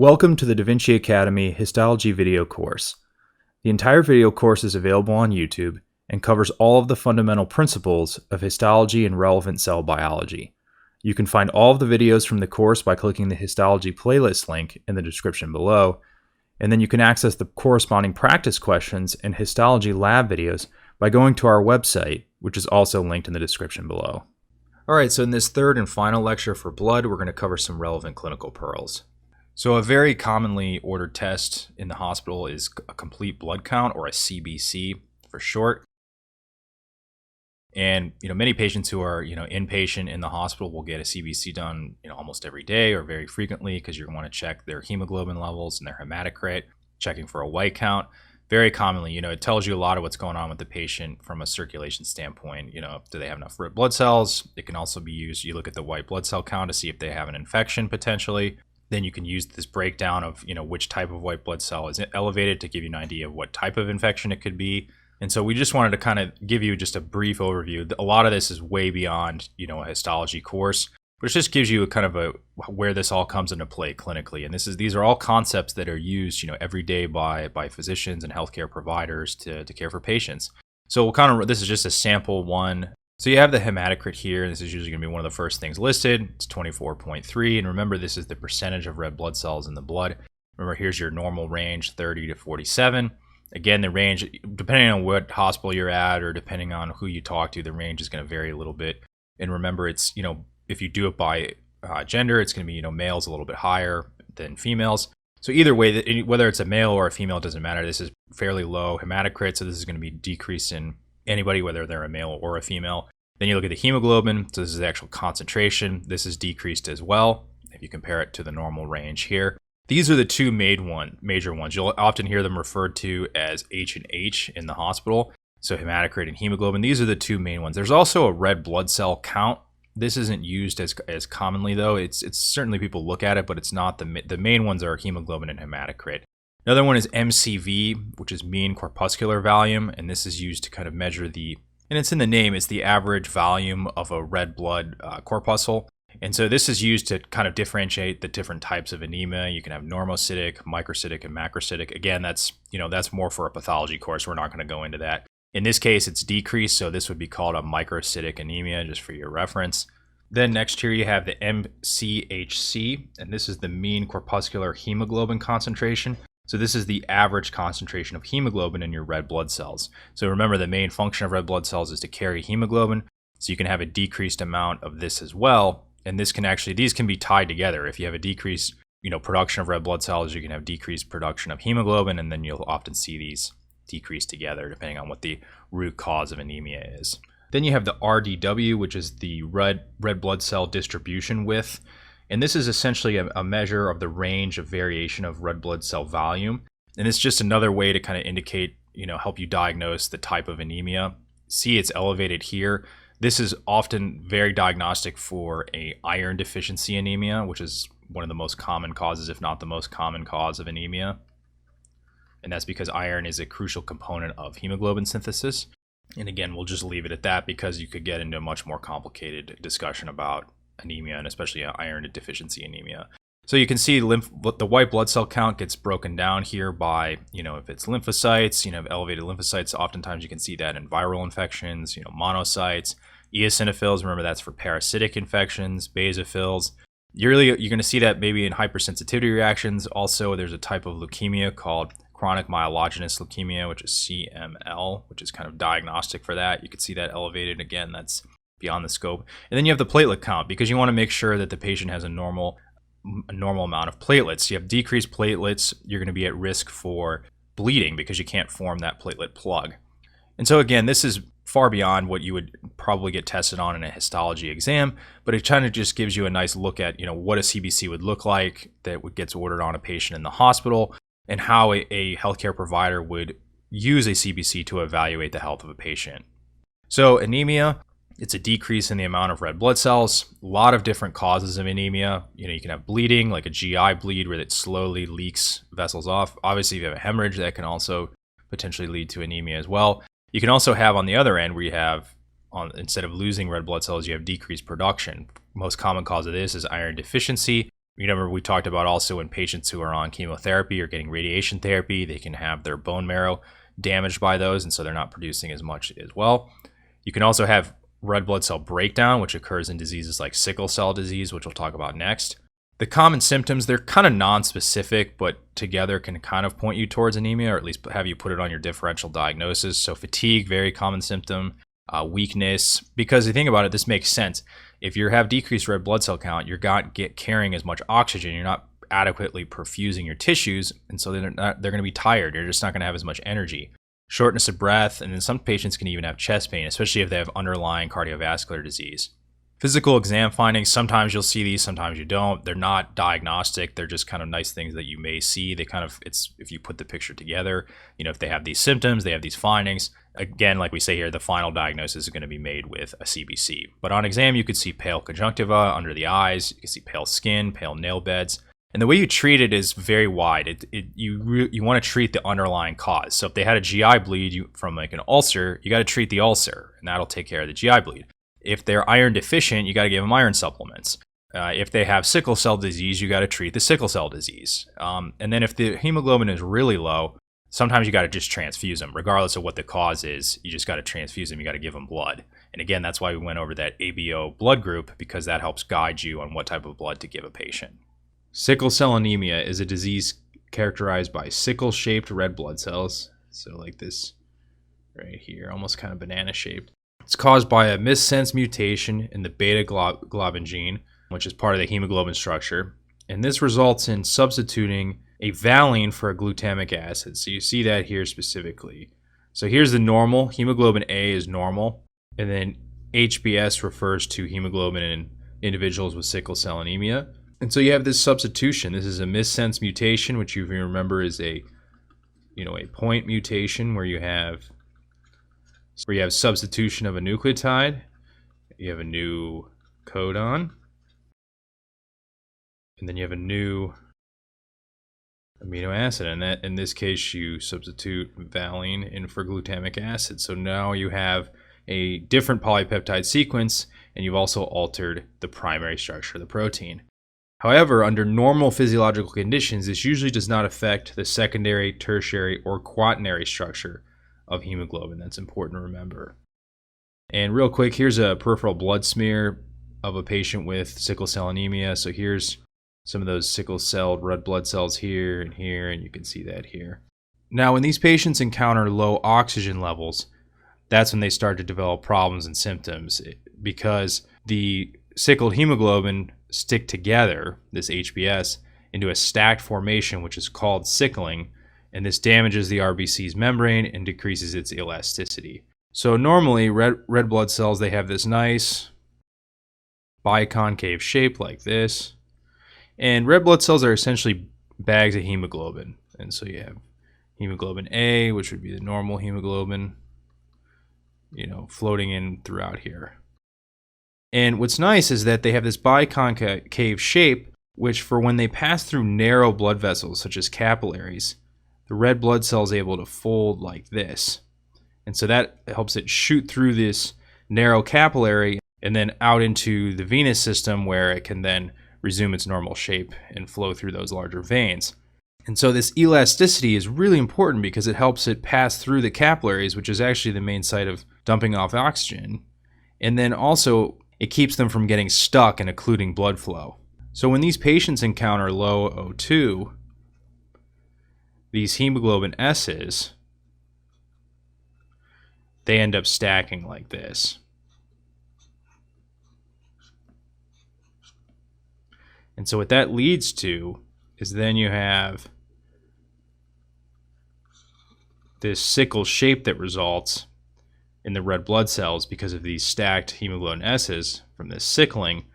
Welcome to the Da Vinci Academy Histology video course. The entire video course is available on YouTube and covers all of the fundamental principles of histology and relevant cell biology. You can find all of the videos from the course by clicking the histology playlist link in the description below, and then you can access the corresponding practice questions and histology lab videos by going to our website, which is also linked in the description below. Alright, so in this third and final lecture for blood, we're going to cover some relevant clinical pearls. So a very commonly ordered test in the hospital is a complete blood count, or a CBC for short. And many patients who are inpatient in the hospital will get a CBC done almost every day or very frequently, because you want to check their hemoglobin levels and their hematocrit, checking for a white count. Very commonly, it tells you a lot of what's going on with the patient from a circulation standpoint. Do they have enough red blood cells? It can also be used, you look at the white blood cell count to see if they have an infection potentially. Then you can use this breakdown of which type of white blood cell is elevated to give you an idea of what type of infection it could be. And so we just wanted to kind of give you just a brief overview. A lot of this is way beyond a histology course, but it just gives you a kind of where this all comes into play clinically. And these are all concepts that are used every day by physicians and healthcare providers to care for patients. So this is just a sample one. So you have the hematocrit here. This is usually going to be one of the first things listed. It's 24.3. And remember, this is the percentage of red blood cells in the blood. Remember, here's your normal range, 30 to 47. Again, the range, depending on what hospital you're at or depending on who you talk to, the range is going to vary a little bit. And remember, it's, if you do it by gender, it's going to be, males a little bit higher than females. So either way, whether it's a male or a female, it doesn't matter. This is fairly low hematocrit. So this is going to be decrease in anybody, whether they're a male or a female. Then you look at the hemoglobin. So this is the actual concentration. This is decreased as well if you compare it to the normal range here. These are the two major ones. You'll often hear them referred to as H and H in the hospital. So hematocrit and hemoglobin. These are the two main ones. There's also a red blood cell count. This isn't used as commonly though. It's certainly people look at it, but it's not the main ones are hemoglobin and hematocrit. Another one is MCV, which is mean corpuscular volume, and this is used to kind of measure and it's in the name, it's the average volume of a red blood corpuscle. And so this is used to kind of differentiate the different types of anemia. You can have normocytic, microcytic, and macrocytic. Again, that's more for a pathology course. We're not going to go into that. In this case, it's decreased, so this would be called a microcytic anemia, just for your reference. Then next here you have the MCHC, and this is the mean corpuscular hemoglobin concentration. So this is the average concentration of hemoglobin in your red blood cells. So remember, the main function of red blood cells is to carry hemoglobin. So you can have a decreased amount of this as well. And these can be tied together. If you have a decreased, production of red blood cells, you can have decreased production of hemoglobin, and then you'll often see these decrease together depending on what the root cause of anemia is. Then you have the RDW, which is the red blood cell distribution width. And this is essentially a measure of the range of variation of red blood cell volume. And it's just another way to kind of indicate, help you diagnose the type of anemia. See, it's elevated here. This is often very diagnostic for a iron deficiency anemia, which is one of the most common causes, if not the most common cause of anemia. And that's because iron is a crucial component of hemoglobin synthesis. And again, we'll just leave it at that because you could get into a much more complicated discussion about anemia, and especially iron deficiency anemia. So you can see the white blood cell count gets broken down here by, if it's lymphocytes, elevated lymphocytes. Oftentimes you can see that in viral infections, monocytes, eosinophils. Remember, that's for parasitic infections, basophils. You're going to see that maybe in hypersensitivity reactions. Also, there's a type of leukemia called chronic myelogenous leukemia, which is CML, which is kind of diagnostic for that. You can see that elevated. Again, that's beyond the scope. And then you have the platelet count, because you want to make sure that the patient has a normal amount of platelets. You have decreased platelets, you're going to be at risk for bleeding because you can't form that platelet plug. And so again, this is far beyond what you would probably get tested on in a histology exam, but it kind of just gives you a nice look at what a CBC would look like that gets ordered on a patient in the hospital, and how a healthcare provider would use a CBC to evaluate the health of a patient. So anemia, it's a decrease in the amount of red blood cells. A lot of different causes of anemia. You can have bleeding, like a GI bleed, where it slowly leaks vessels off. Obviously, if you have a hemorrhage, that can also potentially lead to anemia as well. You can also have on the other end, where you have, instead of losing red blood cells, you have decreased production. Most common cause of this is iron deficiency. Remember, we talked about also in patients who are on chemotherapy or getting radiation therapy, they can have their bone marrow damaged by those, and so they're not producing as much as well. You can also have red blood cell breakdown, which occurs in diseases like sickle cell disease, which we'll talk about next. The common symptoms, they're kind of non-specific, but together can kind of point you towards anemia, or at least have you put it on your differential diagnosis. So fatigue, very common symptom. Weakness, because you think about it, this makes sense. If you have decreased red blood cell count, you're not carrying as much oxygen. You're not adequately perfusing your tissues, and so they're going to be tired. You're just not going to have as much energy. Shortness of breath, and then some patients can even have chest pain, especially if they have underlying cardiovascular disease. Physical exam findings, sometimes you'll see these, sometimes you don't. They're not diagnostic. They're just kind of nice things that you may see. They kind of, it's if you put the picture together, if they have these symptoms, they have these findings. Again, like we say here, the final diagnosis is going to be made with a CBC. But on exam, you could see pale conjunctiva under the eyes. You can see pale skin, pale nail beds. And the way you treat it is very wide. You want to treat the underlying cause. So if they had a GI bleed from like an ulcer, you got to treat the ulcer, and that'll take care of the GI bleed. If they're iron deficient, you got to give them iron supplements. If they have sickle cell disease, you got to treat the sickle cell disease. And then if the hemoglobin is really low, sometimes you got to just transfuse them. Regardless of what the cause is, you just got to transfuse them. You got to give them blood. And again, that's why we went over that ABO blood group, because that helps guide you on what type of blood to give a patient. Sickle cell anemia is a disease characterized by sickle-shaped red blood cells. So like this right here, almost kind of banana-shaped. It's caused by a missense mutation in the beta globin gene, which is part of the hemoglobin structure. And this results in substituting a valine for a glutamic acid. So you see that here specifically. So here's the normal. Hemoglobin A is normal. And then HbS refers to hemoglobin in individuals with sickle cell anemia. And so you have this substitution. This is a missense mutation, which you remember is a point mutation where you have substitution of a nucleotide. You have a new codon, and then you have a new amino acid, and that in this case you substitute valine in for glutamic acid. So now you have a different polypeptide sequence, and you've also altered the primary structure of the protein. However, under normal physiological conditions, this usually does not affect the secondary, tertiary, or quaternary structure of hemoglobin. That's important to remember. And real quick, here's a peripheral blood smear of a patient with sickle cell anemia. So here's some of those sickle cell red blood cells here, and you can see that here. Now, when these patients encounter low oxygen levels, that's when they start to develop problems and symptoms, because the sickled hemoglobin stick together, this HbS, into a stacked formation, which is called sickling, and this damages the RBC's membrane and decreases its elasticity. So normally, red blood cells, they have this nice biconcave shape like this, and red blood cells are essentially bags of hemoglobin. And so you have hemoglobin A, which would be the normal hemoglobin, floating in throughout here. And what's nice is that they have this biconcave shape, which for when they pass through narrow blood vessels, such as capillaries, the red blood cell is able to fold like this. And so that helps it shoot through this narrow capillary and then out into the venous system, where it can then resume its normal shape and flow through those larger veins. And so this elasticity is really important because it helps it pass through the capillaries, which is actually the main site of dumping off oxygen. And then also, it keeps them from getting stuck and occluding blood flow. So when these patients encounter low O2, these hemoglobin S's, they end up stacking like this. And so what that leads to is then you have this sickle shape that results in the red blood cells because of these stacked hemoglobin S's from this sickling,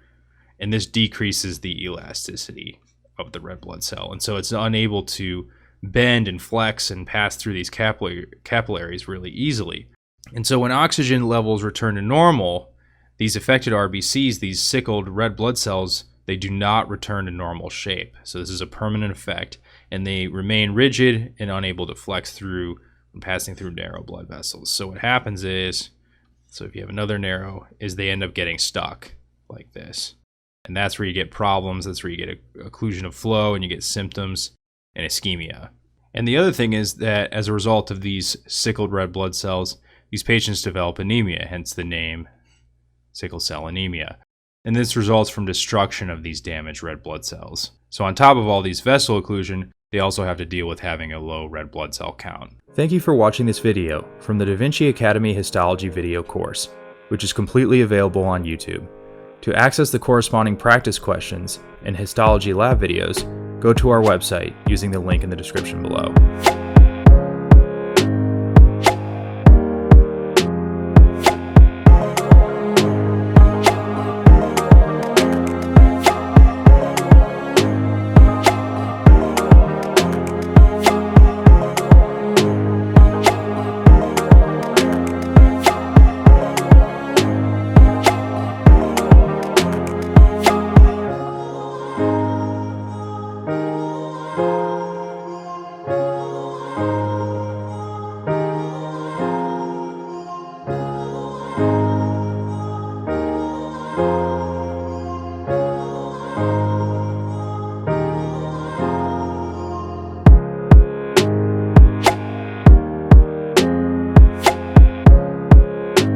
and this decreases the elasticity of the red blood cell. And so it's unable to bend and flex and pass through these capillaries really easily. And so when oxygen levels return to normal, these affected RBCs, these sickled red blood cells, they do not return to normal shape. So this is a permanent effect, and they remain rigid and unable to flex through when passing through narrow blood vessels. So what happens is, so if you have another narrow, is they end up getting stuck like this. And that's where you get problems. That's where you get occlusion of flow and you get symptoms and ischemia. And the other thing is that as a result of these sickled red blood cells, these patients develop anemia, hence the name sickle cell anemia. And this results from destruction of these damaged red blood cells. So on top of all these vessel occlusion, they also have to deal with having a low red blood cell count. Thank you for watching this video from the Da Vinci Academy Histology video course, which is completely available on YouTube. To access the corresponding practice questions and histology lab videos, go to our website using the link in the description below.